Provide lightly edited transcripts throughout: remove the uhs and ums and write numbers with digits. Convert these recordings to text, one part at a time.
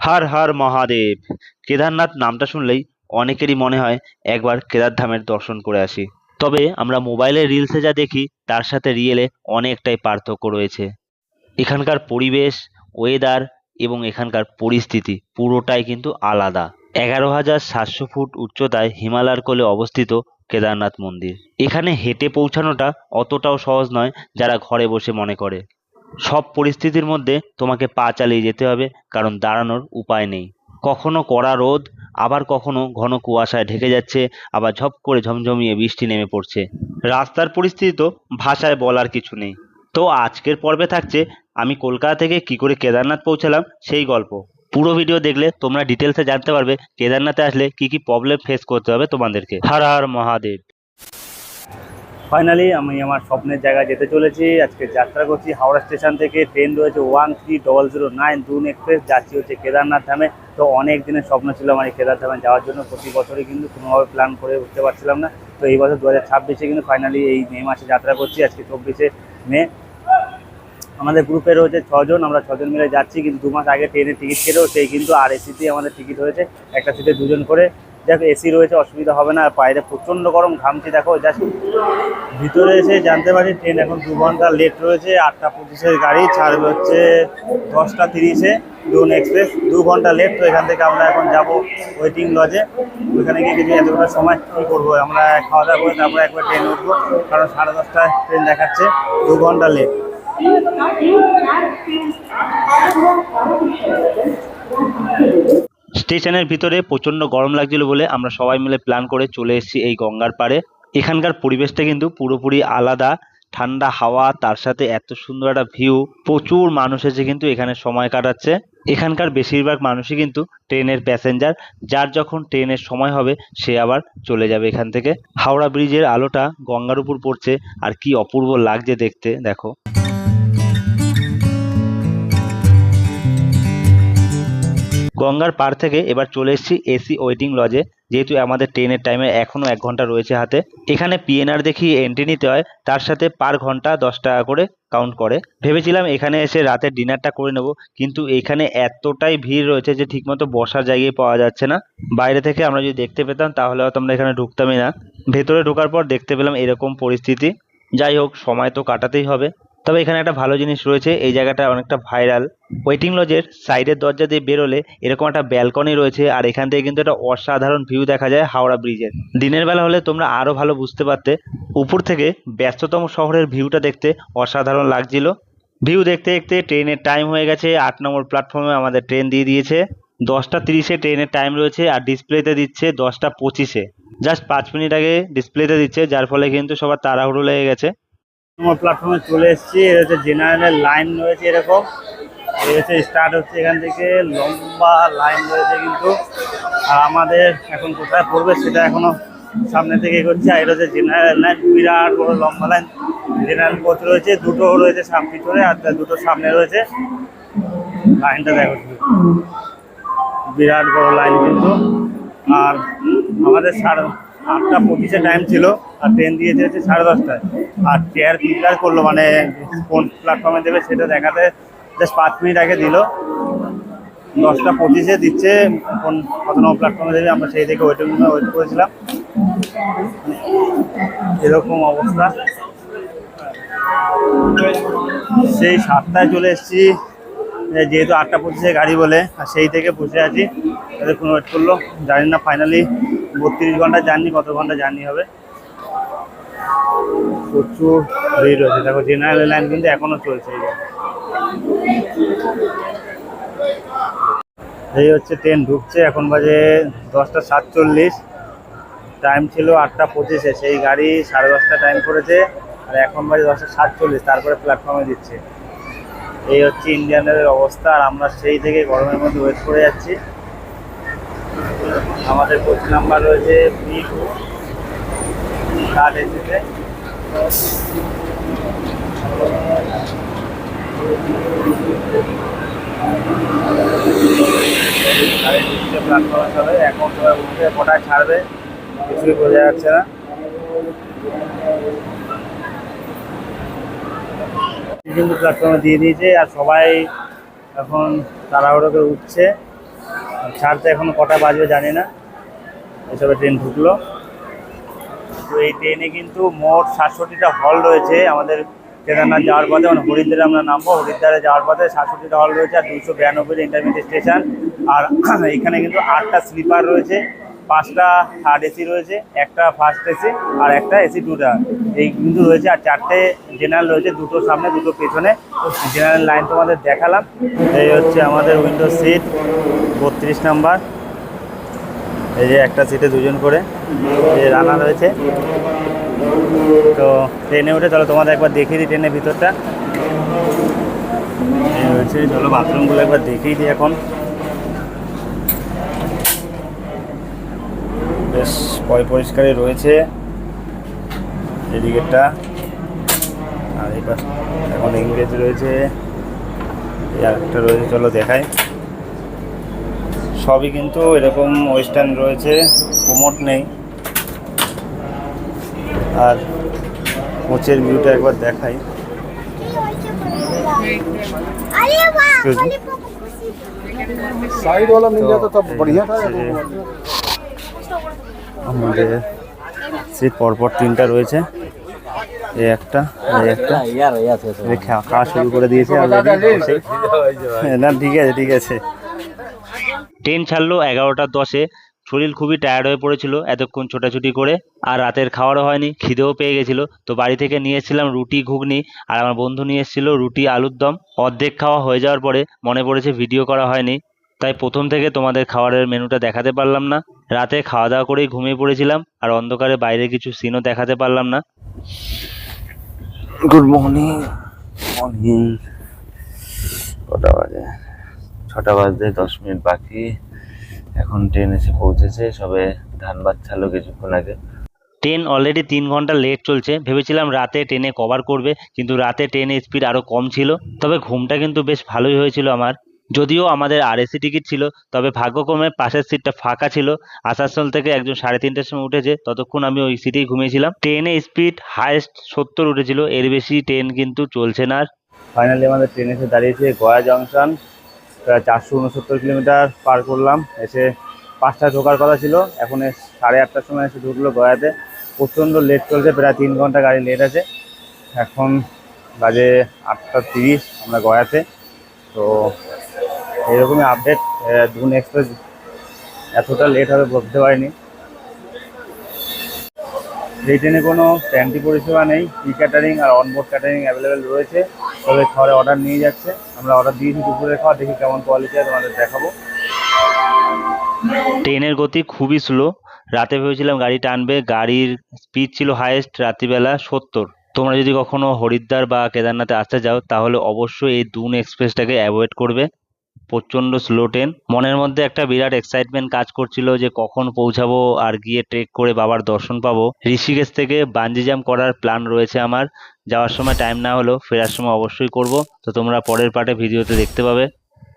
হর হর মহাদেব। কেদারনাথ নামটা শুনলেই অনেকেরই মনে হয় একবার কেদারধামের দর্শন করে আসি। তবে আমরা মোবাইলে রিলসে যা দেখি তার সাথে রিয়েলে অনেকটাই পার্থক্য রয়েছে। এখানকার পরিবেশ, ওয়েদার এবং এখানকার পরিস্থিতি পুরোটাই কিন্তু আলাদা। 11,700 ফুট উচ্চতায় হিমালয়ের কোলে অবস্থিত কেদারনাথ মন্দির। এখানে হেঁটে পৌঁছানোটা অতটাও সহজ নয় যারা ঘরে বসে মনে করে। সব পরিস্থিতির মধ্যে তোমাকে পা চালিয়ে যেতে হবে, কারণ দাঁড়ানোর উপায় নেই। কখনো কড়া রোদ, আবার কখনো ঘন কুয়াশায় ঢেকে যাচ্ছে, আবার ঝপ করে ঝমঝমিয়ে বৃষ্টি নেমে পড়ছে। রাস্তার পরিস্থিতি তো ভাষায় বলার কিছু নেই। তো আজকের পর্বে থাকছে আমি কলকাতা থেকে কি করে কেদারনাথ পৌঁছালাম সেই গল্প। পুরো ভিডিও দেখলে তোমরা ডিটেলসে জানতে পারবে কেদারনাথে আসলে কি কি প্রবলেম ফেস করতে হবে তোমাদেরকে। হর হর মহাদেব। ফাইনালি আমি আমার স্বপ্নের জায়গায় যেতে চলেছি। আজকে যাত্রা করছি হাওড়া স্টেশন থেকে। ট্রেন রয়েছে 1309 দুন এক্সপ্রেস, যাচ্ছি হচ্ছে কেদারনাথ ধামে। তো অনেক দিনের স্বপ্ন ছিল আমার এই কেদার ধামে যাওয়ার জন্য। প্রতি বছরই কিন্তু কোনোভাবে প্ল্যান করে উঠতে পারছিলাম না। তো এই বছর 2026-এ কিন্তু ফাইনালি এই মে মাসে যাত্রা করছি। আজকে 24শে মে। আমাদের গ্রুপে রয়েছে 6 জন, আমরা 6 জন মিলে যাচ্ছি। কিন্তু 2 মাস আগে ট্রেনের টিকিট কেটেও সেই কিন্তু আর এসিতেই আমাদের টিকিট হয়েছে, একটা সিটে 2 জন করে। দেখো এসি রয়েছে, অসুবিধা হবে না। আর বাইরে প্রচণ্ড গরম, ঘামছি দেখো। জাস্ট ভিতরে এসে জানতে পারি ট্রেন এখন 2 ঘন্টা লেট রয়েছে। 8টা 25-এর গাড়ি ছাড়বে হচ্ছে 10টা 30-এ দুন এক্সপ্রেস। 2 ঘন্টা লেট। তো এখান থেকে আমরা এখন যাব ওয়েটিং লজে। ওইখানে গিয়ে কিছু এতটা সময় কী করবো, আমরা খাওয়া দাওয়া করে তারপরে একবার ট্রেন উঠবো, কারণ 10:30টায় ট্রেন দেখাচ্ছে। 2 ঘন্টা লেট। স্টেশনের ভিতরে প্রচণ্ড গরম লাগছিল বলে আমরা সবাই মিলে প্ল্যান করে চলে এসেছি এই গঙ্গার পাড়ে। এখানকার পরিবেশটা কিন্তু পুরোপুরি আলাদা। ঠান্ডা হাওয়া, তার সাথে এত সুন্দর একটা ভিউ। প্রচুর মানুষ এসে কিন্তু এখানে সময় কাটাচ্ছে। এখানকার বেশিরভাগ মানুষই কিন্তু ট্রেনের প্যাসেঞ্জার। যার যখন ট্রেনের সময় হবে সে আবার চলে যাবে এখান থেকে। হাওড়া ব্রিজের আলোটা গঙ্গার উপর পড়ছে, আর কি অপূর্ব লাগছে দেখতে, দেখো। গঙ্গার পাড় থেকে এবার চলে এসেছি এসি ওয়েটিং লজে। যেহেতু আমাদের ট্রেনের টাইমে এখনও 1 ঘন্টা রয়েছে হাতে। এখানে পিএনআর দেখিয়ে এন্ট্রি নিতে হয়, তার সাথে পার ঘন্টা 10 টাকা করে কাউন্ট করে। ভেবেছিলাম এখানে এসে রাতের ডিনারটা করে নেব, কিন্তু এখানে এতটাই ভিড় রয়েছে যে ঠিকমতো বসার জায়গায় পাওয়া যাচ্ছে না। বাইরে থেকে আমরা যদি দেখতে পেতাম তাহলে হয়তো আমরা এখানে ঢুকতামই না। ভেতরে ঢোকার পর দেখতে পেলাম এরকম পরিস্থিতি। যাই হোক, সময় তো কাটাতেই হবে। তবে এখানে একটা ভালো জিনিস রয়েছে, এই জায়গাটা অনেকটা ভাইরাল। ওয়েটিং লজের সাইডের দরজা দিয়ে বেরোলে এরকম একটা ব্যালকনি রয়েছে, আর এখান থেকে কিন্তু একটা অসাধারণ ভিউ দেখা যায় হাওড়া ব্রিজের। দিনের বেলা হলে তোমরা আরো ভালো বুঝতে পারতে। উপর থেকে ব্যস্ততম শহরের ভিউটা দেখতে অসাধারণ লাগছিল। ভিউ দেখতে দেখতে ট্রেনের টাইম হয়ে গেছে। 8 নম্বর প্ল্যাটফর্মে আমাদের ট্রেন দিয়ে দিয়েছে। 10টা 30-এ ট্রেনের টাইম রয়েছে, আর ডিসপ্লেতে দিচ্ছে 10টা 25-এ। জাস্ট 5 মিনিট আগে ডিসপ্লেতে দিচ্ছে, যার ফলে কিন্তু সবার তাড়াহুড়ো লেগে গেছে। নম্বর প্ল্যাটফর্মে চলে এসেছি। এটা হচ্ছে জেনারেলের লাইন রয়েছে এরকম। এই হচ্ছে স্টার্ট হচ্ছে এখান থেকে, লম্বা লাইন রয়েছে কিন্তু। আর আমাদের এখন কোথায় পড়বে সেটা এখনো সামনে থেকে এগোচ্ছে। আর এটা হচ্ছে জেনারেল লাইন, বিরাট বড় লম্বা লাইন। জেনারেল কোচ রয়েছে, 2টো রয়েছে পিছনে, আর 2টো সামনে রয়েছে। লাইনটা দেখো, বিরাট বড় লাইন কিন্তু। আর আমাদের 8টা 25-এ টাইম ছিল, আর ট্রেন দিয়েছে হচ্ছে 10:30টায়। আর চেয়ার প্রিপেয়ার করলো, মানে কোন প্ল্যাটফর্মে দেবে সেটা দেখাতে জাস্ট 5 মিনিট আগে দিল। 10টা 25-এ দিচ্ছে কোন কত নম্বর প্ল্যাটফর্মে দেবে, আমরা সেই থেকে ওয়েট করেছিলাম। এরকম অবস্থা। সেই 7টায় চলে এসেছি, যেহেতু 8টা 25-এ গাড়ি বলে, আর সেই থেকে বসে আছি। এতক্ষণ ওয়েট করলো, জানি না ফাইনালি 32 ঘন্টা জার্নি, কত ঘন্টা জার্নি হবে। প্রচুর ভিড় রয়েছে দেখো। জেনারেল লাইন কিন্তু এখনো চলছে। এই হচ্ছে ট্রেন ঢুকছে, এখন বাজে 10টা 47। টাইম ছিল 8টা 25-এ, সেই গাড়ি 10:30 টাইম করেছে, আর এখন বাজে 10টা 47। তারপরে প্ল্যাটফর্মে দিচ্ছে। এই হচ্ছে ইন্ডিয়ান রেলের অবস্থা। আর আমরা সেই থেকে গরমের মধ্যে ওয়েট করে যাচ্ছি। আমাদের কোচ নাম্বার রয়েছে B2 এসিতে। প্ল্যাটফর্মে চলে, এখন উঠে কটায় ছাড়বে কিছুই বোঝা যাচ্ছে না। কিন্তু প্ল্যাটফর্মে দিয়ে দিয়েছে, আর সবাই এখন তাড়াহুড়ো করে উঠছে। ছাড়তে এখনো কটা বাজবে জানি না, এসবে ট্রেন ঢুকলো। তো এই ট্রেনে কিন্তু মোট 67টা হল রয়েছে আমাদের কেদারনাথ যাওয়ার পথে, মানে হরিদ্বারে আমরা নামবো, হরিদ্বারে যাওয়ার পথে 67টা হল রয়েছে আর 292 ইন্টারমিডিয়েট স্টেশন। আর এখানে কিন্তু 8টা স্লিপার রয়েছে, 5টা থার্ড এসি রয়েছে, একটা ফার্স্ট এসি আর একটা এসি টুটা এই কিন্তু রয়েছে, আর 4টে জেনারেল রয়েছে, 2টো সামনে 2টো পেছনে। জেনারেল লাইন তোমাদের দেখালাম। এই হচ্ছে আমাদের উইন্ডো সিট 32 নাম্বার। এই যে একটা সিটে 2জন করে এই রান্না রয়েছে। তো ট্রেনে উঠে চলো তোমাদের একবার দেখিয়ে দিই ট্রেনের ভিতরটা। এই হচ্ছে, চলো বাথরুমগুলো একবার দেখিয়ে দিই। এখন বেশ পরিষ্কারই রয়েছে এদিকেরটা, আর এবার এখন ইংরেজ রয়েছে, এই আরেকটা রয়েছে, চলো দেখাই। সবই কিন্তু এরকম ওয়েস্টার্ন রয়েছে, কোমোড নেই। আর কোচের ভিউটা একবার দেখাই। साइड वाला मिल जाता तब बढ़िया था। আমাদের সিট পরপর 3টা রয়েছে, এই একটা, এই একটা, খাওয়া শুরু করে দিয়েছে না। ঠিক আছে। ট্রেন ছাড়লো 11টা 10-এ। শরীর খুবই টায়ার্ড হয়ে পড়েছিল এতক্ষণ ছোটাছুটি করে, আর রাতের খাওয়ারও হয়নি, খিদেও পেয়ে গেছিল। তো বাড়ি থেকে নিয়ে এসেছিলাম রুটি ঘুগনি, আর আমার বন্ধু নিয়ে এসেছিল রুটি আলুর দম। অর্ধেক খাওয়া হয়ে যাওয়ার পরে মনে পড়েছে ভিডিও করা হয়নি, তাই প্রথম থেকে তোমাদের খাবারের মেনুটা দেখাতে পারলাম না। রাতে খাওয়া দাওয়া করেই ঘুমিয়ে পড়েছিলাম, আর অন্ধকারে বাইরে কিছু সিনও দেখাতে পারলাম না। Good morning. কটা বাজে? 6টা বাজতে 10 মিনিট বাকি। এখন ট্রেন এসে পৌঁছেছে, সবে ধানবাদ ছাড়লো কিছুক্ষণ আগে। ট্রেন অলরেডি 3 ঘন্টা লেট চলছে। ভেবেছিলাম রাতে ট্রেনে কভার করবে, কিন্তু রাতে ট্রেনের স্পিড আরও কম ছিল। তবে ঘুমটা কিন্তু বেশ ভালোই হয়েছিল আমার। যদিও আমাদের আরএসি টিকিট ছিল, তবে ভাগ্যক্রমে পাশের সিটটা ফাঁকা ছিল। আসানসোল থেকে একজন 3:30টার সময় উঠেছে, ততক্ষণ আমি ওই সিটেই ঘুমিয়েছিলাম। ট্রেনে স্পিড হাইস্ট 70 উঠেছিল, এর বেশি ট্রেন কিন্তু চলছে না। ফাইনালি আমাদের ট্রেন এসে দাঁড়িয়েছে গয়া জংশন। প্রায় 469 কিলোমিটার পার করলাম। এসে 5টায় ঢোকার কথা ছিল, এখন 8:30টার সময় এসে ঢুকলো গয়াতে। প্রচণ্ড লেট চলছে, প্রায় 3 ঘন্টা গাড়ি লেট আছে। এখন বাজে 8:30, আমরা গয়াতে। তো এরকমই আপডেট। দুন এক্সপ্রেস এতটা লেট হবে বলতে পারিনি। এই ট্রেনে কোনো প্যান্ট্রি পরিষেবা নেই, ই ক্যাটারিং আর অনবোর্ড ক্যাটারিং অ্যাভেলেবেল রয়েছে। তবে খাবারে অর্ডার নিয়ে যাচ্ছে, আমরা অর্ডার দিয়েছি দুপুরের খাওয়া, দেখি কেমন কোয়ালিটি আছে তোমাদের দেখাবো। ট্রেনের গতি খুবই স্লো। রাতে ভেবেছিলাম গাড়ি টানবে, গাড়ির স্পিড ছিল হাইয়েস্ট রাত্রিবেলা 70। তোমরা যদি কখনো হরিদ্বার বা কেদারনাথে আসতে যাও, তাহলে অবশ্যই এই দুন এক্সপ্রেসটাকে অ্যাভয়েড করবে। প্রচণ্ড স্লো ট্রেন। মনের মধ্যে একটা বিরাট এক্সাইটমেন্ট কাজ করছিল যে কখন পৌঁছাবো আর গিয়ে ট্রেক করে বাবার দর্শন পাবো। ঋষিকেশ থেকে বাঞ্জি জাম্প করার প্ল্যান রয়েছে আমার। যাওয়ার সময় টাইম না হলেও ফেরার সময় অবশ্যই করব। তো তোমরা পরের পার্টে ভিডিওতে দেখতে পাবে।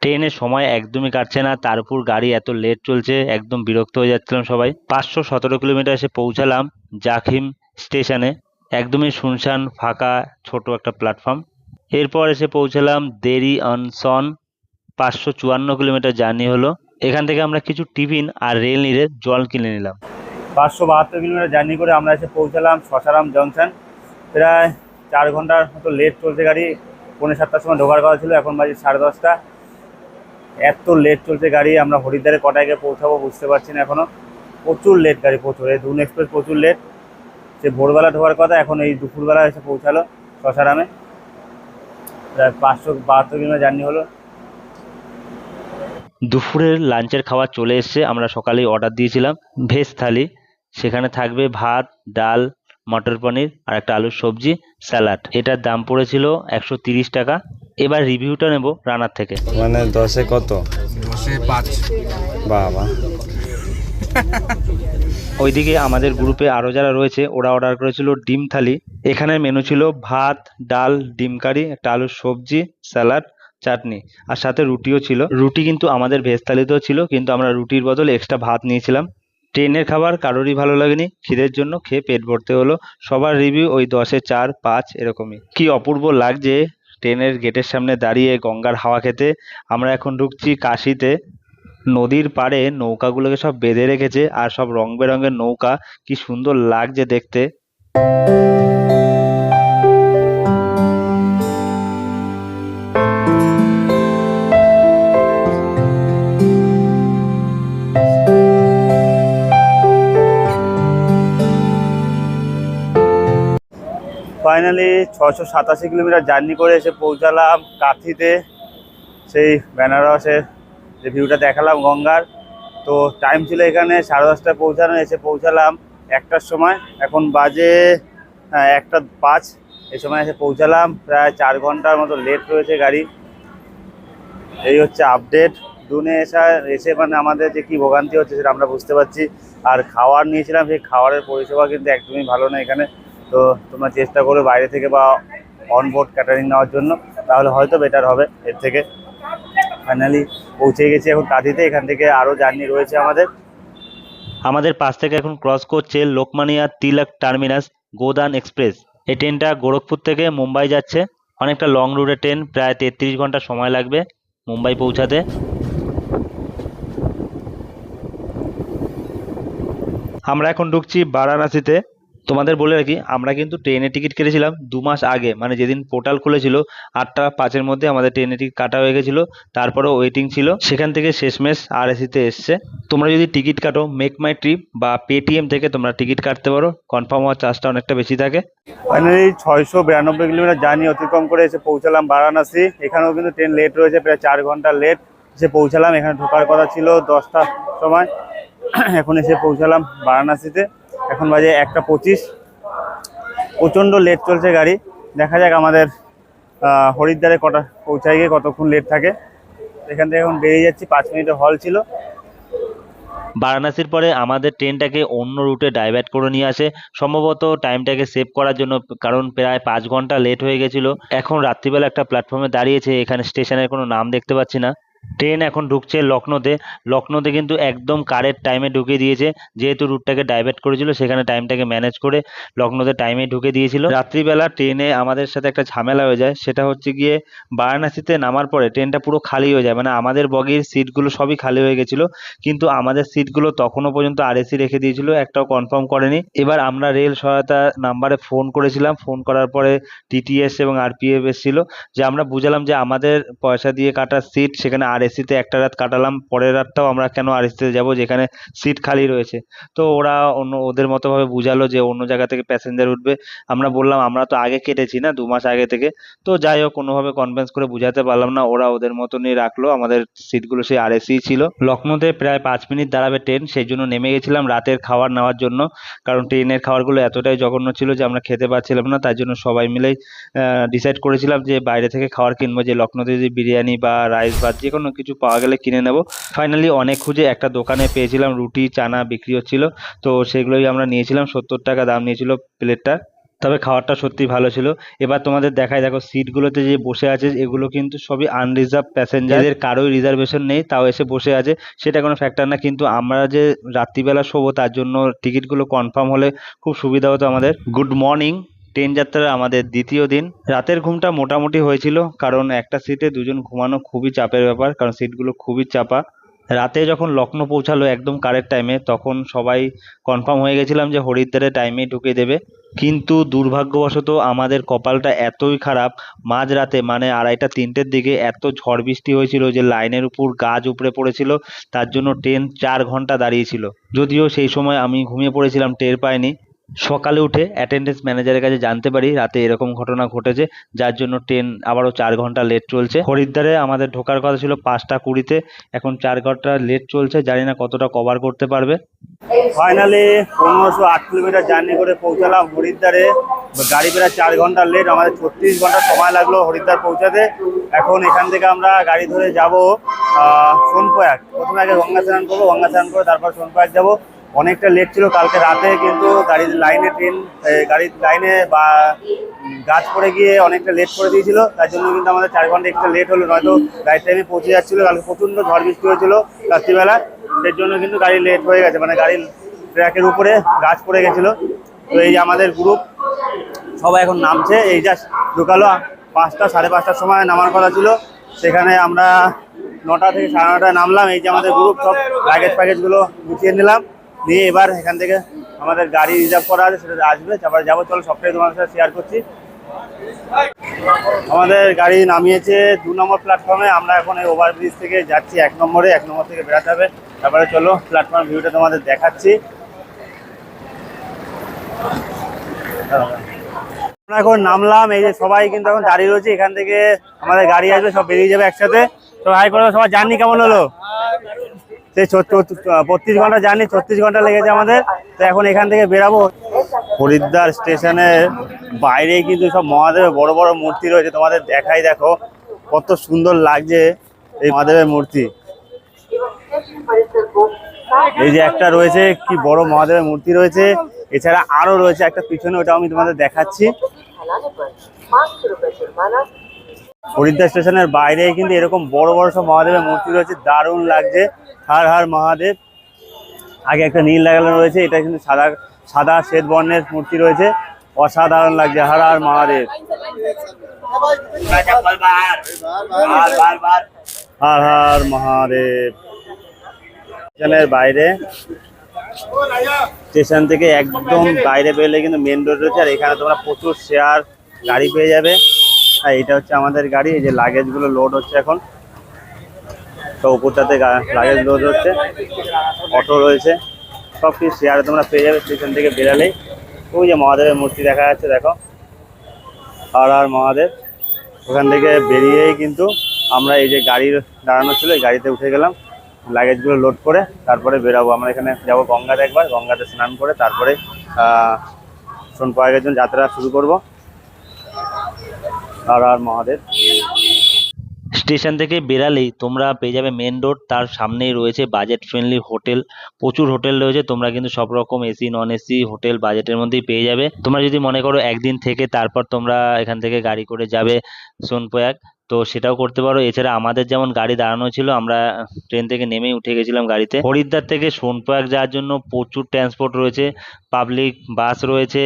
ট্রেনের সময় একদমই কাটছে না, তার উপর গাড়ি এত লেট চলছে, একদম বিরক্ত হয়ে যাচ্ছিলাম সবাই। 517 কিলোমিটার এসে পৌঁছালাম জাখিম স্টেশনে। একদমই শুনশান ফাঁকা ছোট একটা প্ল্যাটফর্ম। এরপর এসে পৌঁছালাম দেরি অনসন। 554 কিলোমিটার জার্নি হলো। এখান থেকে আমরা কিছু টিফিন আর রেল নিয়ে জল কিনে নিলাম। 572 কিলোমিটার জার্নি করে আমরা এসে পৌঁছালাম শশারাম জংশন। প্রায় 4 ঘন্টার মতো লেট চলছে গাড়ি। 6:45টার সময় ঢোকার কথা ছিল, এখন বাজে 10:30। এত লেট চলছে গাড়ি। আমরা হরিদ্বারে কটায় গিয়ে পৌঁছাবো বুঝতে পারছি না এখনও। প্রচুর লেট গাড়ি, প্রচুর। এই দুন এক্সপ্রেস প্রচুর লেট। সে ভোরবেলা ঢোকার কথা, এখন এই দুপুরবেলা এসে পৌঁছালো শশারামে। প্রায় 572 কিলোমিটার জার্নি হলো। দুপুরের লাঞ্চের খাবার চলে এসছে। আমরা সকালেই অর্ডার দিয়েছিলাম ভেজ থালি। সেখানে থাকবে ভাত, ডাল, মটর পনির আর একটা আলুর সবজি, স্যালাড। এটার দাম পড়েছিল 130 টাকা। এবার রিভিউটা নেব রানার থেকে। মানে 10-এ কত? 10-এ 5। বাবা। ওইদিকে আমাদের গ্রুপে আরও যারা রয়েছে ওরা অর্ডার করেছিল ডিম থালি। এখানে মেনু ছিল ভাত, ডাল, ডিম কারি, একটা আলুর সবজি, স্যালাড, চাটনি, আর সাথে রুটিও ছিল। রুটি কিন্তু আমাদের ভেজ থালিতেও ছিল, কিন্তু আমরা রুটির বদলে এক্সট্রা ভাত নিয়েছিলাম। ট্রেনের খাবার কারোরই ভালো লাগেনি, খিদের জন্য খেয়ে পেট ভরতে হলো। সবার রিভিউ ওই 10-এ 4, 5 এরকমই। কি অপূর্ব লাগছে ট্রেনের গেটের সামনে দাঁড়িয়ে গঙ্গার হাওয়া খেতে। আমরা এখন ঢুকছি কাশিতে। নদীর পাড়ে নৌকাগুলোকে সব বেঁধে রেখেছে আর সব রং বেরঙের নৌকা, কি সুন্দর লাগছে দেখতে। ফাইনালি 687 কিলোমিটার জার্নি করে এসে পৌঁছালাম কাঁথিতে। সেই বেনারসের যে ভিউটা দেখালাম গঙ্গার, তো টাইম ছিল এখানে 10:30টায় পৌঁছানো, এসে পৌঁছালাম 1টার সময়। এখন বাজে 1:05, এই সময় এসে পৌঁছালাম। প্রায় 4 ঘন্টার মতো লেট রয়েছে গাড়ি। এই হচ্ছে আপডেট। দুনে এসে মানে আমাদের যে কী ভোগান্তি হচ্ছে সেটা আমরা বুঝতে পারছি। আর খাওয়ার নিয়েছিলাম, সেই খাওয়ারের পরিষেবা কিন্তু একদমই ভালো না এখানে। তো তোমরা চেষ্টা করো বাইরে থেকে বা অনবোর্ড ক্যাটারিং নেওয়ার জন্য, তাহলে হয়তো বেটার হবে এর থেকে। ফাইনালি পৌঁছে গেছি এখন কাঁথিতে। এখান থেকে আরও জার্নি রয়েছে আমাদের পাশ থেকে এখন ক্রস করছে লোকমানিয়া তিলক টার্মিনাস গোদান এক্সপ্রেস। এই ট্রেনটা গোরখপুর থেকে মুম্বাই যাচ্ছে। অনেকটা লং রুটের ট্রেন, প্রায় 33 ঘন্টা সময় লাগবে মুম্বাই পৌঁছাতে। আমরা এখন ঢুকছি বারাণসীতে। তোমাদের বলে রাখি, আমরা কিন্তু ট্রেনের টিকিট কেটেছিলাম 2 মাস আগে, মানে যেদিন পোর্টাল খুলেছিল 8টা 5-এর মধ্যে আমাদের ট্রেনের টিকিট কাটা হয়ে গেছিলো। তারপরেও ওয়েটিং ছিল, সেখান থেকে শেষমেশ আরএসিতে এসছে। তোমরা যদি টিকিট কাটো মেক মাই ট্রিপ বা পেটিএম থেকে তোমরা টিকিট কাটতে পারো, কনফার্ম হওয়ার চার্জটা অনেকটা বেশি থাকে। ফাইনালি 692 কিলোমিটার জার্নি অতিক্রম করে এসে পৌঁছালাম বারাণসী। এখানেও কিন্তু ট্রেন লেট রয়েছে, প্রায় 4 ঘন্টা লেট। এসে পৌঁছালাম, এখানে ঢোকার কথা ছিল 10টার সময়। এখন এসে পৌঁছালাম বারাণসীতে। এখন বাজে 1:25। প্রচণ্ড লেট চলছে গাড়ি। দেখা যাক আমাদের হরিদ্বারে কটা পৌঁছায় গিয়ে কতক্ষণ লেট থাকে। এখান থেকে এখন বেরিয়ে যাচ্ছি, 5 মিনিটের হল ছিল। বারাণসীর পরে আমাদের ট্রেনটাকে অন্য রুটে ডাইভার্ট করে নিয়ে আসে, সম্ভবত টাইমটাকে সেভ করার জন্য, কারণ প্রায় 5 ঘন্টা লেট হয়ে গেছিল। এখন রাত্রিবেলা একটা প্ল্যাটফর্মে দাঁড়িয়েছে, এখানে স্টেশনের কোনো নাম দেখতে পাচ্ছি না। ট্রেন এখন ঢুকছে লখনৌতে কিন্তু একদম কারেক্ট টাইমে ঢুকে দিয়েছে। যেহেতু রুটটাকে ডাইভার্ট করেছিল, সেখানে টাইমটাকে ম্যানেজ করে লখনৌতে টাইমে ঢুকে দিয়েছিল। রাত্রিবেলা ট্রেনে আমাদের সাথে একটা ঝামেলা হয়ে যায়, সেটা হচ্ছে গিয়ে বারাণসীতে নামার পরে ট্রেনটা পুরো খালি হয়ে যায়, মানে আমাদের বগির সিটগুলো সবই খালি হয়ে গেছিলো। কিন্তু আমাদের সিটগুলো তখনও পর্যন্ত আরএসি রেখে দিয়েছিল, একটাও কনফার্ম করেনি। এবার আমরা রেল সহায়তা নাম্বারে ফোন করেছিলাম। ফোন করার পরে টিটিএস এবং আরপিএফ এসেছিল, যে আমরা বুঝালাম যে আমাদের পয়সা দিয়ে কাটা সিট, সেখানে আরএসিতে একটা রাত কাটালাম, পরের রাতটাও আমরা কেন আরএসিতে যাব যেখানে সিট খালি রয়েছে। তো ওরা ওদের মতোভাবে বুঝালো যে অন্য জায়গা থেকে প্যাসেঞ্জার উঠবে। আমরা বললাম আমরা তো আগে কেটেছি না, 2 মাস আগে থেকে। তো যাই হোক, কোনোভাবে কনভিন্স করে বুঝাতে পারলাম না, ওরা ওদের মতনই রাখলো। আমাদের সিটগুলো সেই আরএসি ছিল। লখনৌতে প্রায় 5 মিনিট দাঁড়াবে ট্রেন, সেই জন্য নেমে গেছিলাম রাতের খাবার নেওয়ার জন্য। কারণ ট্রেনের খাবারগুলো এতটাই জঘন্য ছিল যে আমরা খেতে পারছিলাম না। তাই জন্য সবাই মিলেই ডিসাইড করেছিলাম যে বাইরে থেকে খাবার কিনবো, যে লখনৌতে যদি বিরিয়ানি বা রাইস বা যে কোনো কিছু পাওয়া গেলে কিনে নেব। ফাইনালি অনেক খুঁজে একটা দোকানে পেয়েছিলাম, রুটি চানা বিক্রি হচ্ছিল। তো সেগুলোই আমরা নিয়েছিলাম, 70 টাকা দাম নিয়েছিল প্লেটটা। তবে খাবারটা সত্যি ভালো ছিল। এবার তোমাদের দেখাই, দেখো সিটগুলোতে যে বসে আছে এগুলো কিন্তু সবই আনরিজার্ভ প্যাসেঞ্জার, এদের কারোই রিজার্ভেশন নেই, তাও এসে বসে আছে। সেটা কোনো ফ্যাক্টর না, কিন্তু আমরা যে রাত্রিবেলা শোবো তার জন্য টিকিটগুলো কনফার্ম হলে খুব সুবিধা হতো আমাদের। Good morning. ট্রেন যাত্রার আমাদের দ্বিতীয় দিন। রাতের ঘুমটা মোটামুটি হয়েছিল, কারণ একটা সিটে 2জন ঘুমানো খুবই চাপের ব্যাপার, কারণ সিটগুলো খুবই চাপা। রাতে যখন লখনৌ পৌঁছালো একদম কারেক্ট টাইমে, তখন সবাই কনফার্ম হয়ে গেছিলাম যে হরিদ্বারে টাইমেই ঢুকে দেবে। কিন্তু দুর্ভাগ্যবশত আমাদের কপালটা এতই খারাপ, মাঝরাতে মানে 2:30-3টের দিকে এত ঝড় বৃষ্টি হয়েছিল যে লাইনের উপর গাছ উপড়ে পড়েছিল। তার জন্য ট্রেন 4 ঘন্টা দাঁড়িয়েছিল। যদিও সেই সময় আমি ঘুমিয়ে পড়েছিলাম, টের পাইনি। সকালে উঠে অ্যাটেন্ডেন্স ম্যানেজারের কাছে জানতে পারি রাতে এরকম ঘটনা ঘটেছে, যার জন্য ট্রেন আবারও 4 ঘন্টা লেট চলছে। হরিদ্বারে আমাদের ঢোকার কথা ছিল 5:20-তে, এখন 4 ঘন্টা লেট চলছে। জানি না কতটা কভার করতে পারবে। ফাইনালি 1508 কিলোমিটার জার্নি করে পৌঁছালাম হরিদ্বারে। গাড়ি প্রায় 4 ঘন্টা লেট, আমাদের 36 ঘন্টা সময় লাগলো হরিদ্বার পৌঁছাতে। এখন এখান থেকে আমরা গাড়ি ধরে যাব সোনপ্রয়াগ। প্রথমে আগে গঙ্গা স্নান করবো, গঙ্গা স্নান করে তারপর সোনপ্রয়াগ যাবো। অনেকটা লেট ছিল কালকে রাতে, কিন্তু গাড়ির লাইনে বা গাছ পড়ে গিয়ে অনেকটা লেট করে দিয়েছিল। তার জন্য কিন্তু আমাদের 4 ঘন্টা এক্সট্রা লেট হলো, নয়তো গাড়ির টাইমে পৌঁছে যাচ্ছিলো। কালকে প্রচণ্ড ঝড় বৃষ্টি হয়েছিল রাত্রিবেলা, এর জন্য কিন্তু গাড়ি লেট হয়ে গেছে, মানে গাড়ির ট্র্যাকের উপরে গাছ পড়ে গেছিলো। তো এই যে আমাদের গ্রুপ সবাই এখন নামছে, এই জাস্ট ঢুকালো। 5টা 5:30টার সময় নামার কথা ছিল, সেখানে আমরা 9টা থেকে 9:30টায় নামলাম। এই যে আমাদের গ্রুপ, সব লাগেজ প্যাকেজগুলো গুছিয়ে নিলাম, নিয়ে এবার এখান থেকে আমাদের গাড়ি রিজার্ভ করা আছে, সেটা আসবে, তারপরে যাবো। চলো সবটাই তোমাদের সাথে শেয়ার করছি। আমাদের গাড়ি নামিয়েছে 2 নম্বর প্ল্যাটফর্মে। আমরা এখন এই ওভারব্রিজ থেকে যাচ্ছি 1 নম্বরে। 1 নম্বর থেকে বেরোতে হবে। তারপরে চলো প্ল্যাটফর্ম ভিউটা তোমাদের দেখাচ্ছি। আমরা এখন নামলাম, এই যে সবাই কিন্তু এখন দাঁড়িয়ে রয়েছে। এখান থেকে আমাদের গাড়ি আসবে, সব বেরিয়ে যাবে একসাথে। তো হাই করে সবার জার্নি কেমন হলো? সেই 35 ঘন্টা জার্নি, 36 ঘন্টা লেগেছে আমাদের। তো এখন এখান থেকে বেরাবো। হরিদ্বার স্টেশনের বাইরে কিন্তু সব মহাদেবের বড় বড় মূর্তি রয়েছে, তোমাদের দেখাই। দেখো কত সুন্দর লাগছে এই মহাদেবের মূর্তি। এই যে একটা রয়েছে, কি বড় মহাদেবের মূর্তি রয়েছে। এছাড়া আরো রয়েছে একটা পিছনে, ওটাও আমি তোমাদের দেখাচ্ছি। হরিদ্বার স্টেশনের বাইরে কিন্তু এরকম বড় বড় সব মহাদেবের মূর্তি রয়েছে, দারুণ লাগছে। হর হর মহাদেব। আগে একটা নীল লাগানো রয়েছে, এটা কিন্তু সাদা শ্বেত বর্ণের মূর্তি রয়েছে, অসাধারণ লাগছে। হর হর মহাদেব, হর হর মহাদেব। স্টেশনের বাইরে, স্টেশন থেকে একদম বাইরে বেরোলে কিন্তু মেন রোড রয়েছে। আর এখানে তোমরা প্রচুর শেয়ার গাড়ি পেয়ে যাবে। আর এটা হচ্ছে আমাদের গাড়ি। এই যে লাগেজগুলো লোড হচ্ছে এখন, তো উপরটাতে লাগেজ লোড হচ্ছে। অটো রয়েছে, সব কিছু শেয়ারে তোমরা পেয়ে যাবে স্টেশন থেকে বেরালেই। ওই যে মহাদেবের মূর্তি দেখা যাচ্ছে, দেখো, হর হর মহাদেব। ওখান থেকে বেরিয়েই কিন্তু আমরা এই যে গাড়ি দাঁড়ানো ছিল, এই গাড়িতে উঠে গেলাম, লাগেজগুলো লোড করে তারপরে বেরাবো। আমরা এখানে যাবো গঙ্গাতে, একবার গঙ্গাতে স্নান করে তারপরে সোনপ্রয়াগের জন্য যাত্রা শুরু করব। হর হর মহাদেব। স্টেশন থেকে বেরালেই তোমরা পেয়ে যাবে মেন রোড, তার সামনেই রয়েছে বাজেট ফ্রেন্ডলি হোটেল। প্রচুর হোটেল রয়েছে, তোমরা কিন্তু সব রকম এসি নন এসি হোটেল বাজেটের মধ্যেই পেয়ে যাবে। তোমরা যদি মনে করো একদিন থেকে তারপর তোমরা এখান থেকে গাড়ি করে যাবে সোনপ্রয়াগ, তো সেটাও করতে পারো। এছাড়া আমাদের যেমন গাড়ি দাঁড়ানো ছিল, আমরা ট্রেন থেকে নেমেই উঠে গেছিলাম গাড়িতে। হরিদ্বার থেকে সোনপ্রয়াগ যাওয়ার জন্য প্রচুর ট্রান্সপোর্ট রয়েছে, পাবলিক বাস রয়েছে,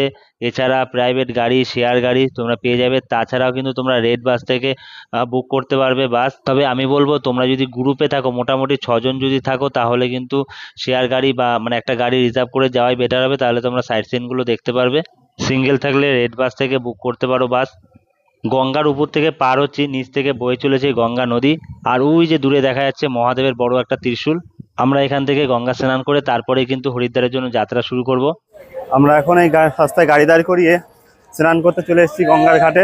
এছাড়া প্রাইভেট গাড়ি, শেয়ার গাড়ি তোমরা পেয়ে যাবে। তাছাড়াও কিন্তু তোমরা রেড বাস থেকে বুক করতে পারবে বাস। তবে আমি বলবো তোমরা যদি গ্রুপে থাকো, মোটামুটি 6 জন যদি থাকো, তাহলে কিন্তু শেয়ার গাড়ি বা মানে একটা গাড়ি রিজার্ভ করে যাওয়াই বেটার হবে, তাহলে তোমরা সাইট সিনগুলো দেখতে পারবে। সিঙ্গেল থাকলে রেড বাস থেকে বুক করতে পারো বাস। গঙ্গার উপর থেকে পার হচ্ছি, নিচ থেকে বয়ে চলেছে গঙ্গা নদী। আর ওই যে দূরে দেখা যাচ্ছে মহাদেবের বড় একটা ত্রিশূল। আমরা এখান থেকে গঙ্গা স্নান করে তারপরে কিন্তু হরিদ্বারের জন্য যাত্রা শুরু করব। আমরা এখন এই রাস্তায় গাড়ি দাঁড় করিয়ে স্নান করতে চলে এসেছি গঙ্গার ঘাটে।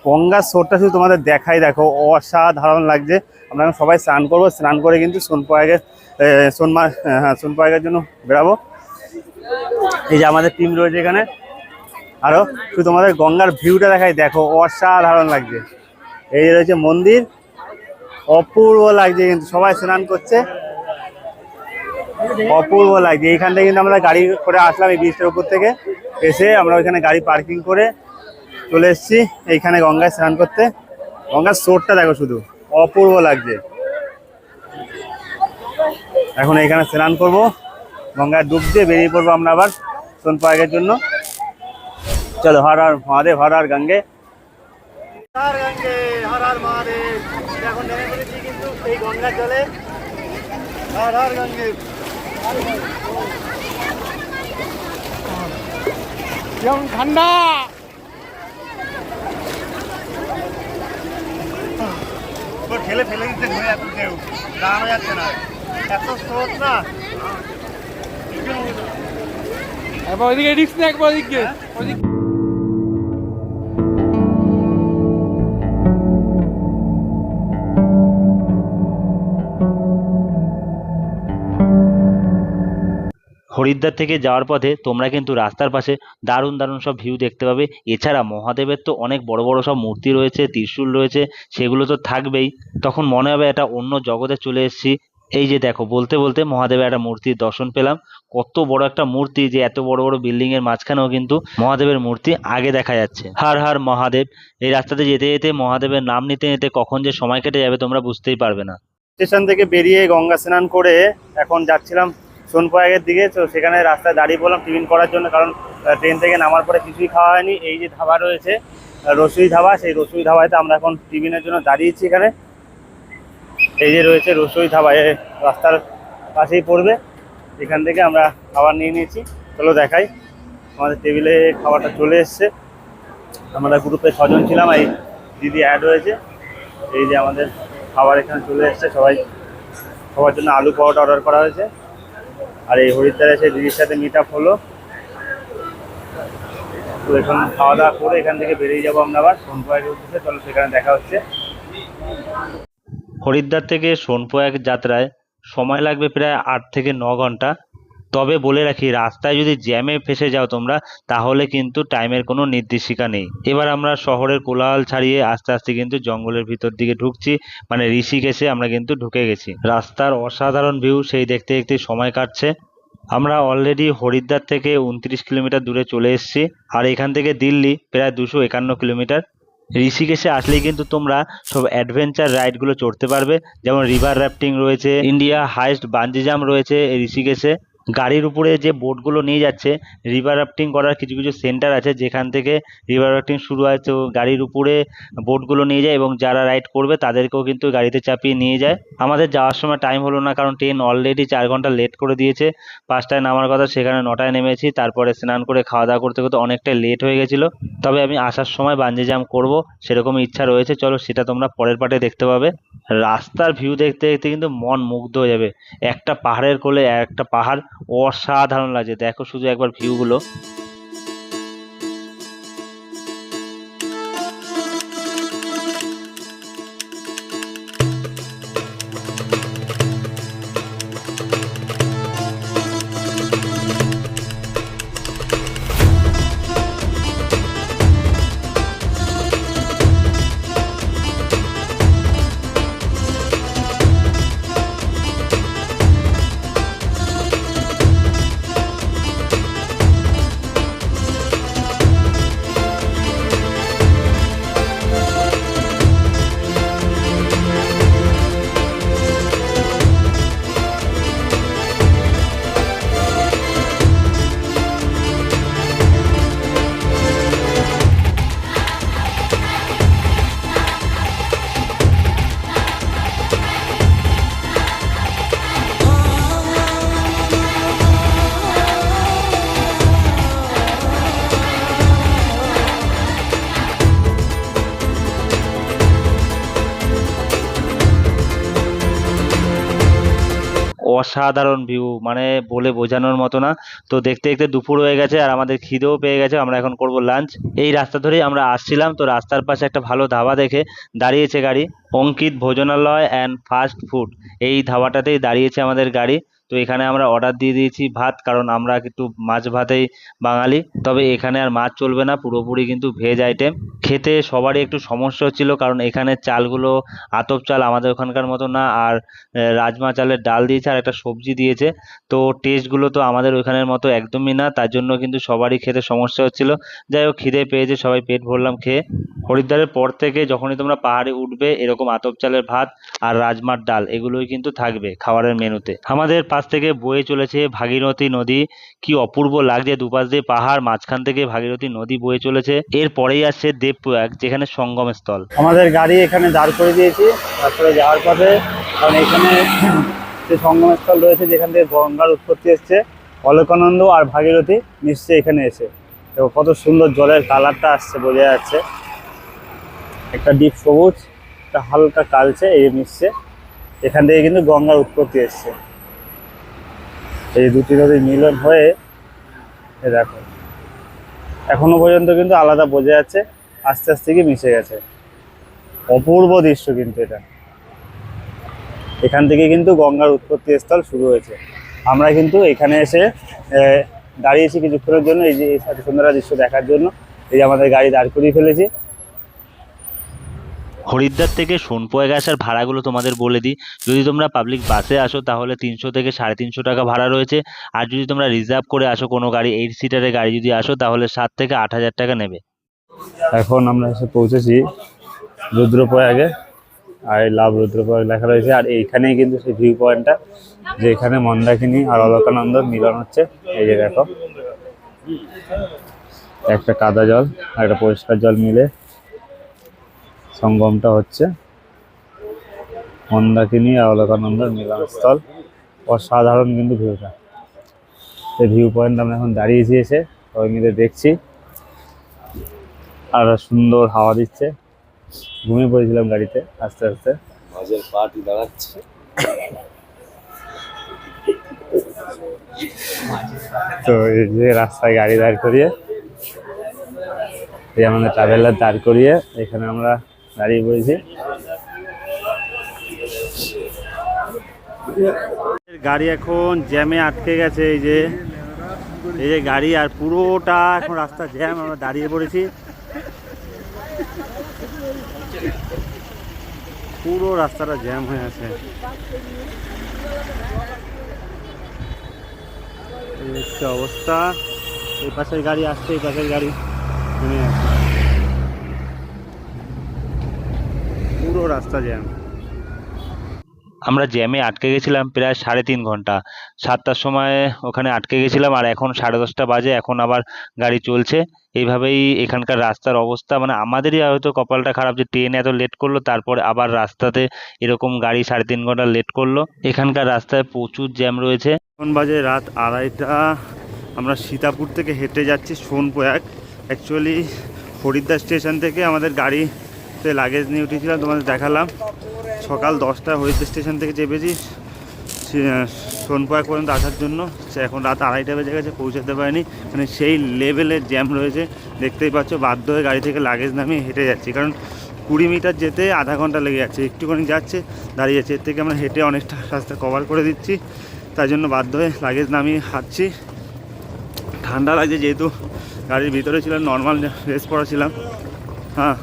গঙ্গার স্রোতটা শুধু তোমাদের দেখাই, দেখো অসাধারণ লাগছে। আমরা এখন সবাই স্নান করবো, স্নান করে কিন্তু সোনপ্রয়াগের জন্য বেরাবো। এই যে আমাদের টিম রয়েছে এখানে। আরো শুধু তোমাদের গঙ্গার ভিউটা দেখাই, দেখো অসাধারণ লাগছে। এই যে রয়েছে মন্দির, অপূর্ব লাগছে, কিন্তু সবাই স্নান করছে, অপূর্ব লাগছে। এইখান থেকে কিন্তু আমরা গাড়ি করে আসলাম এই ব্রিজটার উপর থেকে। এসে আমরা ওইখানে গাড়ি পার্কিং করে চলে এসেছি এইখানে গঙ্গায় স্নান করতে। গঙ্গার স্রোতটা দেখো, শুধু অপূর্ব লাগছে। এখন এইখানে স্নান করব, গঙ্গায় ডুব দিয়ে বেরিয়ে পড়বো আমরা আবার সোনপ্রয়াগের জন্য। চলো, হর হর মহাদেব, হর হর গঙ্গে, হর গঙ্গে, হর হর মহাদেব। এখন নেমে পড়েছি কিন্তু এই গঙ্গার জলে। হর হর গঙ্গে। যেমন ঠান্ডা। ঠেলে ফেলে দিতে ঘুরে যাচ্ছে, কেউ দাঁড়ানো যাচ্ছে না, এত স্রোত না। ওইদিকে রিক্স নেই, একবার ওইদিকে। হরিদ্বার থেকে যাওয়ার পথে তোমরা কিন্তু রাস্তার পাশে দারুণ দারুণ সব ভিউ দেখতে পাবে। এছাড়া মহাদেবের তো অনেক বড় বড় সব মূর্তি রয়েছে, ত্রিশূল রয়েছে, সেগুলো তো থাকবেই। তখন মনে হবে এটা অন্য জগতে চলে এসেছি। এই যে দেখো, বলতে বলতে মহাদেবের একটা মূর্তির দর্শন পেলাম। কত বড় একটা মূর্তি, যে এত বড় বড় বিল্ডিং এর মাঝখানেও কিন্তু মহাদেবের মূর্তি আগে দেখা যাচ্ছে। হর হর মহাদেব। এই রাস্তাতে যেতে যেতে মহাদেবের নাম নিতে নিতে কখন যে সময় কেটে যাবে তোমরা বুঝতেই পারবে না। স্টেশন থেকে বেরিয়ে গঙ্গা স্নান করে এখন যাচ্ছিলাম সোনপ্রয়াগের দিকে। তো সেখানে রাস্তায় দাঁড়িয়ে পড়লাম টিফিন করার জন্য, কারণ ট্রেন থেকে নামার পরে কিছুই খাওয়া হয়নি। এই যে ধাবা রয়েছে, রসুই ধাবা, সেই রসুই ধাবাতে আমরা এখন টিফিনের জন্য দাঁড়িয়েছি এখানে। এই যে রয়েছে রসই ধাবা, রাস্তার পাশেই পড়বে। এখান থেকে আমরা খাবার নিয়ে নিয়েছি, চলো দেখাই। আমাদের টেবিলে খাবারটা চলে এসছে। আমরা গ্রুপে 6 জন ছিলাম, এই দিদি অ্যাড হয়েছে। এই যে আমাদের খাবার এখানে চলে এসছে, সবার জন্য আলু পরোটা অর্ডার করা হয়েছে। আর এই হরিদ্বারে সেই দিদির সাথে মিট আপ হলো। তো এখন খাওয়া দাওয়া করে এখান থেকে বেরিয়ে যাবো আমরা আবার সোনপ্রয়াগের উদ্দেশ্যে। চলো সেখানে দেখা হচ্ছে। হরিদ্বার থেকে সোনপ্রয়াগ যাত্রায় সময় লাগবে প্রায় 8 থেকে 9 ঘন্টা। তবে বলে রাখি, রাস্তায় যদি জ্যামে ফেসে যাও তোমরা, তাহলে কিন্তু টাইমের কোনো নির্দেশিকা নেই। এবার আমরা শহরের কোলাহল ছাড়িয়ে আস্তে আস্তে কিন্তু জঙ্গলের ভিতর দিকে ঢুকছি, মানে ঋষিকেশে আমরা কিন্তু ঢুকে গেছি। রাস্তার অসাধারণ ভিউ সেই দেখতে দেখতে সময় কাটছে। আমরা অলরেডি হরিদ্বার থেকে 29 কিলোমিটার দূরে চলে এসেছি, আর এখান থেকে দিল্লি প্রায় 251 কিলোমিটার। ঋষিকেশে আসলেই কিন্তু তোমরা সব অ্যাডভেঞ্চার রাইডগুলো চড়তে পারবে, যেমন রিভার র্যাফটিং রয়েছে, ইন্ডিয়া হাইস্ট বাঞ্জি জাম্প রয়েছে ঋষিকেশে। গাড়ির উপরে যে বোটগুলো নিয়ে যাচ্ছে, রিভার রাফটিং করার কিছু কিছু সেন্টার আছে যেখান থেকে রিভার রাফটিং শুরু হয়। তো গাড়ির উপরে বোটগুলো নিয়ে যায় এবং যারা রাইড করবে তাদেরকেও কিন্তু গাড়িতে চাপিয়ে নিয়ে যায়। আমাদের যাওয়ার সময় টাইম হলো না, কারণ ট্রেন অলরেডি 4 ঘন্টা লেট করে দিয়েছে। 5টায় নামার কথা, সেখানে 9টায় নেমেছি। তারপরে স্নান করে খাওয়া দাওয়া করতে করতে অনেকটাই লেট হয়ে গেছিলো। তবে আমি আসার সময় বাঞ্জি জাম্প করবো সেরকম ইচ্ছা রয়েছে। চলো সেটা তোমরা পরের পার্টে দেখতে পাবে। রাস্তার ভিউ দেখতে দেখতে কিন্তু মন মুগ্ধ হয়ে যাবে। একটা পাহাড়ের কোলে একটা পাহাড়, অসাধারণ লাগছে। দেখো শুধু একবার ভিউগুলো। অসাধারণ ভিউ, মানে বলে বোঝানোর মতো না। তো দেখতে দেখতে দুপুর হয়ে গেছে আর আমাদের খিদেও পেয়ে গেছে। আমরা এখন করব লাঞ্চ। এই রাস্তা ধরেই আমরা আসছিলাম, তো রাস্তার পাশে একটা ভালো ধাবা দেখে দাঁড়িয়েছে গাড়ি। অঙ্কিত ভোজনালয় অ্যান্ড ফাস্ট ফুড, এই ধাবাটাতেই দাঁড়িয়েছে আমাদের গাড়ি। তো এখানে আমরা অর্ডার দিয়ে দিয়েছি ভাত, কারণ আমরা একটু মাছ ভাতেই বাঙালি। তবে এখানে আর মাছ চলবে না, পুরোপুরি কিন্তু ভেজ আইটেম। খেতে সবারই একটু সমস্যা হচ্ছিল, কারণ এখানে চালগুলো আতপ চাল, আমাদের ওখানকার মতো না। আর রাজমা চালের ডাল দিয়েছে আর একটা সবজি দিয়েছে। তো টেস্টগুলো তো আমাদের ওইখানের মতো একদমই না, তার জন্য কিন্তু সবারই খেতে সমস্যা হচ্ছিল। যাই হোক, খিদে পেয়েছে, সবাই পেট ভরলাম খেয়ে। হরিদ্বারের পর থেকে যখনই তোমরা পাহাড়ে উঠবে, এরকম আতপ চালের ভাত আর রাজমার ডাল এগুলোই কিন্তু থাকবে খাবারের মেনুতে। আমাদের পাশ থেকে বয়ে চলেছে ভাগীরথী নদী। কি অপূর্ব লাগছে, দুপাশ দিয়ে পাহাড়, মাঝখান থেকে ভাগীরথী নদী বয়ে চলেছে। এরপরেই আসছে দেবপ্রয়াগ, যেখানে সঙ্গম স্থল। আমাদের গাড়ি এখানে দাঁড় করে দিয়েছি তারপরে যাওয়ার পথে, কারণ এখানে যে সঙ্গমস্থল রয়েছে যেখান থেকে গঙ্গার উৎপত্তি এসছে, অলকানন্দ আর ভাগীরথী মিশছে এখানে এসে। তো কত সুন্দর জলের কালারটা আসছে, বোঝা যাচ্ছে। একটা ডিপ সবুজ, একটা হালকা কালচে, এই মিশছে। এখান থেকে কিন্তু গঙ্গার উৎপত্তি এসছে। এই দুটি নদীর মিলন হয়ে দেখো এখনো পর্যন্ত কিন্তু আলাদা বোঝা যাচ্ছে, আস্তে আস্তে কি মিশে গেছে। অপূর্ব দৃশ্য কিন্তু এটা। এখান থেকে কিন্তু গঙ্গার উৎপত্তি স্থল শুরু হয়েছে। আমরা কিন্তু এখানে এসে দাঁড়িয়েছি কিছুক্ষণের জন্য, এই যে এত সুন্দর দৃশ্য দেখার জন্য। এই যে আমাদের গাড়ি দাঁড় করিয়ে ফেলেছি। হরিদ্বার থেকে সোনপ্রয়াগ আসার ভাড়াগুলো তোমাদের বলে দিই। যদি তোমরা পাবলিক বাসে আসো তাহলে 300 থেকে 350 টাকা ভাড়া রয়েছে। আর যদি তোমরা রিজার্ভ করে আসো কোনো গাড়ি, 8 সিটারের গাড়ি যদি আসো, তাহলে 7 থেকে 8,000 টাকা নেবে। এখন আমরা এসে পৌঁছেছি রুদ্রপ্রয়াগে। আই লাভ রুদ্রপ্রয়াগ লেখা রয়েছে। আর এইখানেই কিন্তু সেই ভিউ পয়েন্টটা, যেখানে মন্দাকিনী আর অলকানন্দ মিলন হচ্ছে। এই যে দেখো, একটা কাদা জল আর একটা পরিষ্কার জল মিলে সঙ্গমটা হচ্ছে। মন্দাকিনী আর অলকানন্দার মিলনস্থল। অসাধারণ কিন্তু ভিউটা। এই ভিউ পয়েন্ট আমরা এখন দাঁড়িয়েছি এসে সবাই মিলে দেখছি, আর সুন্দর হাওয়া দিচ্ছে। ঘুমিয়ে পড়েছিলাম গাড়িতে আস্তে আস্তে। মাঝের পাটি দাঁড়াচ্ছে। তো এই যে রাস্তায় গাড়ি দাঁড় করিয়ে, এই আমাদের ট্রাভেলার দাঁড় করিয়ে এখানে আমরা দাঁড়িয়ে পড়েছি। গাড়ি এখন জ্যামে আটকে গেছে। এই যে গাড়ি, আর পুরোটা এখন রাস্তা জ্যাম, আমরা দাঁড়িয়ে পড়েছি। পুরো রাস্তাটা জ্যাম হয়ে আছে। এই হচ্ছে অবস্থা। এই পাশের গাড়ি আসছে, এই পাশের গাড়ি থেমে আছে। পুরো রাস্তা জ্যাম। আমরা জ্যামে আটকে গেছিলাম প্রায় 3.5 ঘন্টা। 7টার সময় ওখানে আটকে গেছিলাম, আর এখন 10:30 বাজে, এখন আবার গাড়ি চলছে। এইভাবেই এখানকার রাস্তার অবস্থা, মানে আমাদেরই হয়তো কপালটা খারাপ যে ট্রেন এত লেট করলো, তারপরে আবার রাস্তাতে এরকম গাড়ি 3.5 ঘন্টা লেট করলো। এখানকার রাস্তায় প্রচুর জ্যাম রয়েছে। এখন বাজে রাত 2:30। আমরা সীতাপুর থেকে হেঁটে যাচ্ছি সোনপ্রয়াগ। অ্যাকচুয়ালি হরিদ্বার স্টেশন থেকে আমাদের গাড়িতে লাগেজ নিয়ে উঠেছিলাম, তোমাদের দেখালাম। সকাল 10টায় হরিদ্বার স্টেশন থেকে চেপেছি সোনপ্রয়াগ পর্যন্ত আসার জন্য। এখন রাত 2:30 বেজে গেছে, পৌঁছাতে পারিনি। মানে সেই লেভেলের জ্যাম রয়েছে, দেখতেই পাচ্ছ। বাধ্য হয়ে গাড়ি থেকে লাগেজ নামিয়ে হেঁটে যাচ্ছি, কারণ 20 মিটার যেতে আধা ঘন্টা লেগে যাচ্ছে। একটুখানি যাচ্ছে, দাঁড়িয়ে যাচ্ছে। এর থেকে আমরা হেঁটে অনেকটা রাস্তা কভার করে দিচ্ছি, তাই জন্য বাধ্য হয়ে লাগেজ নামিয়ে হাঁটছি। ঠান্ডা লাগছে যেহেতু গাড়ির ভিতরে ছিলাম, নর্মাল ড্রেস পরা ছিলাম। হ্যাঁ,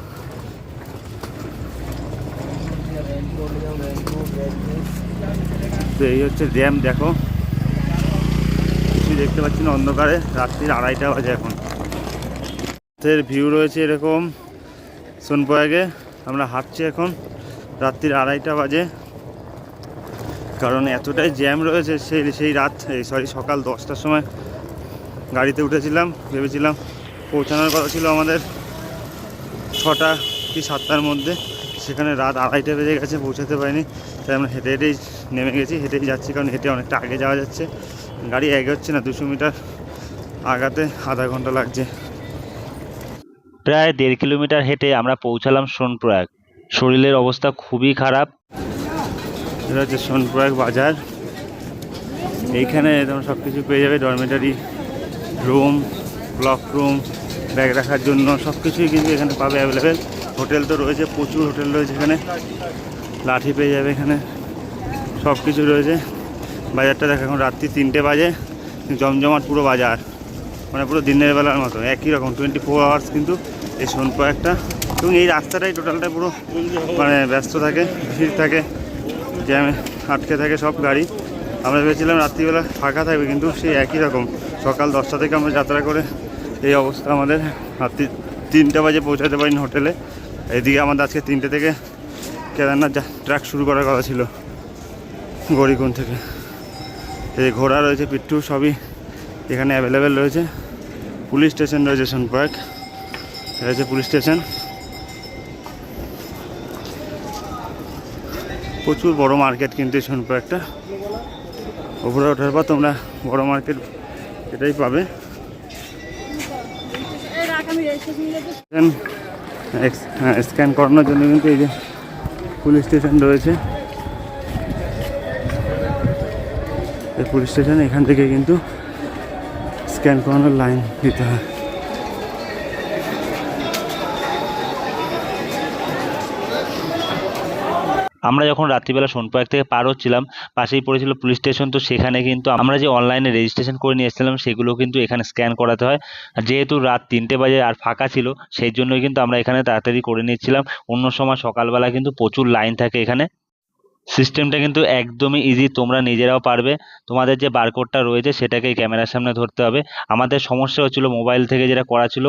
তো এই হচ্ছে জ্যাম। দেখো কিছু দেখতে পাচ্ছি না অন্ধকারে। রাত্রির 2:30 বাজে এখন। এর ভিউ রয়েছে এরকম সোনপ্রয়াগে। আমরা হাঁটছি এখন, রাত্রির 2:30 বাজে, কারণ এতটাই জ্যাম রয়েছে। সকাল 10টার সময় গাড়িতে উঠেছিলাম, ভেবেছিলাম পৌঁছানোর কথা ছিল আমাদের 6টা কি 7টার মধ্যে। সেখানে রাত 2:30 বেজে গেছে, পৌঁছাতে পারিনি। তাই আমরা হেঁটে হেঁটেই নেমে গেছি, হেঁটেই যাচ্ছি, কারণ হেঁটে অনেকটা আগে যাওয়া যাচ্ছে। গাড়ি এগোচ্ছে না, 200 মিটার আগাতে আধা ঘন্টা লাগছে। প্রায় 1.5 কিলোমিটার হেঁটে আমরা পৌঁছালাম সোনপ্রয়াগ। শরীরের অবস্থা খুবই খারাপ। এটা হচ্ছে সোনপ্রয়াগ বাজার। এইখানে তোমরা সব কিছু পেয়ে যাবে, dormitory room, block room, bag রাখার জন্য সব কিছুই কিন্তু এখানে পাবে অ্যাভেলেবেল। হোটেল তো রয়েছে, প্রচুর হোটেল রয়েছে এখানে। লাঠি পেয়ে যাবে এখানে, সব কিছু রয়েছে। বাজারটা দেখো, এখন রাত্রি 3টে বাজে, জমজমাট পুরো বাজার, মানে পুরো দিনের বেলার মতো একই রকম 24 আওয়ার্স কিন্তু এই সোনপ্রয়াগটা। এবং এই রাস্তাটাই টোটালটা পুরো মানে ব্যস্ত থাকে, ভিড় থাকে, জ্যামে আটকে থাকে সব গাড়ি। আমরা ভেবেছিলাম রাত্রিবেলা ফাঁকা থাকবে, কিন্তু সেই একই রকম। সকাল 10টা থেকে আমরা যাত্রা করে এই অবস্থা আমাদের। রাত্রি 3টে বাজে পৌঁছাতে পারিনি হোটেলে। এদিকে আমাদের আজকে 3টে থেকে কেদারনাথ ট্র্যাক শুরু করার কথা ছিল গৌরীকুণ্ড থেকে। এই ঘোড়া রয়েছে, পিট্টু সবই এখানে অ্যাভেলেবেল রয়েছে। পুলিশ স্টেশন রয়েছে সোনপ্রয়াগ, এটা হচ্ছে পুলিশ স্টেশন। প্রচুর বড় মার্কেট কিন্তু সোনপ্রয়াগটা। ওপরে ওঠার পর তোমরা বড় মার্কেট এটাই পাবে। স্ক্যান করানোর জন্য কিন্তু এই যে পুলিশ স্টেশন রয়েছে, এই পুলিশ স্টেশন। এখান থেকে কিন্তু স্ক্যান করানোর লাইন দিতে হয়। আমরা যখন রাত্রিবেলা সোনপ্রয়াগ থেকে পার হচ্ছিলাম, পাশেই পড়েছিল পুলিশ স্টেশন। তো সেখানে কিন্তু আমরা যে অনলাইনে রেজিস্ট্রেশন করে নিয়ে এসেছিলাম, সেগুলো কিন্তু এখানে স্ক্যান করাতে হয়। আর যেহেতু রাত 3টে বাজে আর ফাঁকা ছিল, সেই জন্যই কিন্তু আমরা এখানে তাড়াতাড়ি করে নিচ্ছিলাম। অন্য সময় সকালবেলা কিন্তু প্রচুর লাইন থাকে এখানে। সিস্টেমটা কিন্তু একদমই ইজি, তোমরা নিজেরাও পারবে। তোমাদের যে বারকোডটা রয়েছে সেটাকে ক্যামেরার সামনে ধরতে হবে। আমাদের সমস্যা হচ্ছিল মোবাইল থেকে যেটা করা ছিল,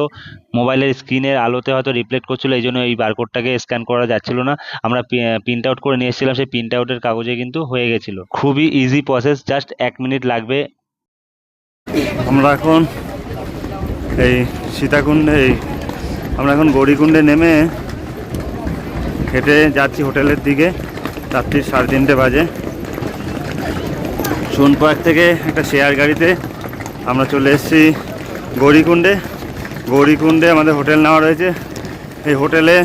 মোবাইলের স্ক্রিনের আলোতে হয়তো রিফ্লেক্ট করছিল, এই জন্য এই বারকোডটাকে স্ক্যান করা যাচ্ছিল না। আমরা প্রিন্ট আউট করে নিয়ে এসেছিলাম, সেই প্রিন্ট আউটের কাগজে কিন্তু হয়ে গেছিলো। খুবই ইজি প্রসেস, জাস্ট 1 মিনিট লাগবে। আমরা এখন এই সীতাকুণ্ডে, আমরা এখন গৌরীকুণ্ডে নেমে হেঁটে যাচ্ছি হোটেলের দিকে। রাত্রি 3:30 বাজে। সোনপার্ক থেকে একটা শেয়ার গাড়িতে আমরা চলে এসেছি গৌরীকুণ্ডে। গৌরীকুণ্ডে আমাদের হোটেল নেওয়া রয়েছে। এই হোটেলে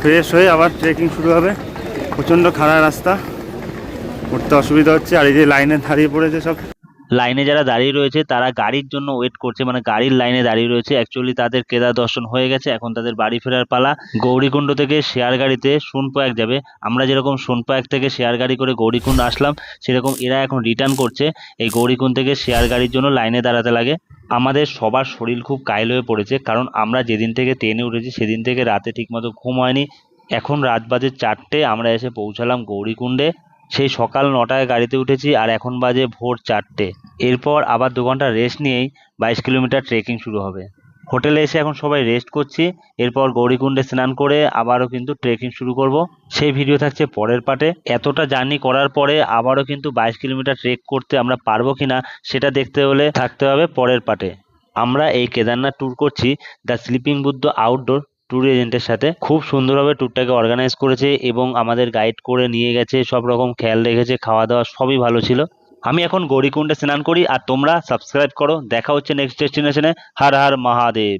ফ্রেশ হয়ে আবার ট্রেকিং শুরু হবে। প্রচণ্ড খারাপ রাস্তা, উঠতে অসুবিধা হচ্ছে। আর এই যে লাইনে দাঁড়িয়ে পড়েছে সব। লাইনে যারা দাঁড়িয়ে রয়েছে তারা গাড়ির জন্য ওয়েট করছে, মানে গাড়ির লাইনে দাঁড়িয়ে রয়েছে। অ্যাকচুয়ালি তাদের কেদার দর্শন হয়ে গেছে, এখন তাদের বাড়ি ফেরার পালা। গৌরীকুণ্ড থেকে শেয়ার গাড়িতে সোনপ্রয়াগ যাবে। আমরা যেরকম সোনপ্রয়াগ থেকে শেয়ার গাড়ি করে গৌরীকুণ্ড আসলাম, সেরকম এরা এখন রিটার্ন করছে। এই গৌরীকুণ্ড থেকে শেয়ার গাড়ির জন্য লাইনে দাঁড়াতে লাগে। আমাদের সবার শরীর খুব কাইল হয়ে পড়েছে, কারণ আমরা যেদিন থেকে ট্রেনে উঠেছি সেদিন থেকে রাতে ঠিকমতো ঘুম হয়নি। এখন রাত বাজে 4টে, আমরা এসে পৌঁছালাম গৌরীকুণ্ডে। সেই সকাল 9টায় গাড়িতে উঠেছি আর এখন বাজে ভোর 4টে। এরপর আবার 2 ঘন্টা রেস্ট নিয়েই 22 কিলোমিটার ট্রেকিং শুরু হবে। হোটেলে এসে এখন সবাই রেস্ট করছি। এরপর গৌরীকুণ্ডে স্নান করে আবারও কিন্তু ট্রেকিং শুরু করব। সেই ভিডিও থাকছে পরের পার্টে। এতটা জার্নি করার পরে আবারও কিন্তু 22 কিলোমিটার ট্রেক করতে আমরা পারবো কিনা সেটা দেখতে হলে থাকতে হবে পরের পার্টে। আমরা এই কেদারনাথ ট্যুর করছি the sleeping Buddha outdoor tour এজেন্টের সাথে। খুব সুন্দরভাবে ট্যুরটাকে অর্গানাইজ করেছে এবং আমাদের গাইড করে নিয়ে গেছে, সব রকম খেয়াল রেখেছে, খাওয়া দাওয়া সবই ভালো ছিল। আমি এখন গৌরীকুণ্ডে স্নান করি আর তোমরা সাবস্ক্রাইব করো। দেখা হচ্ছে নেক্সট ডেস্টিনেশনে। হর হর মহাদেব।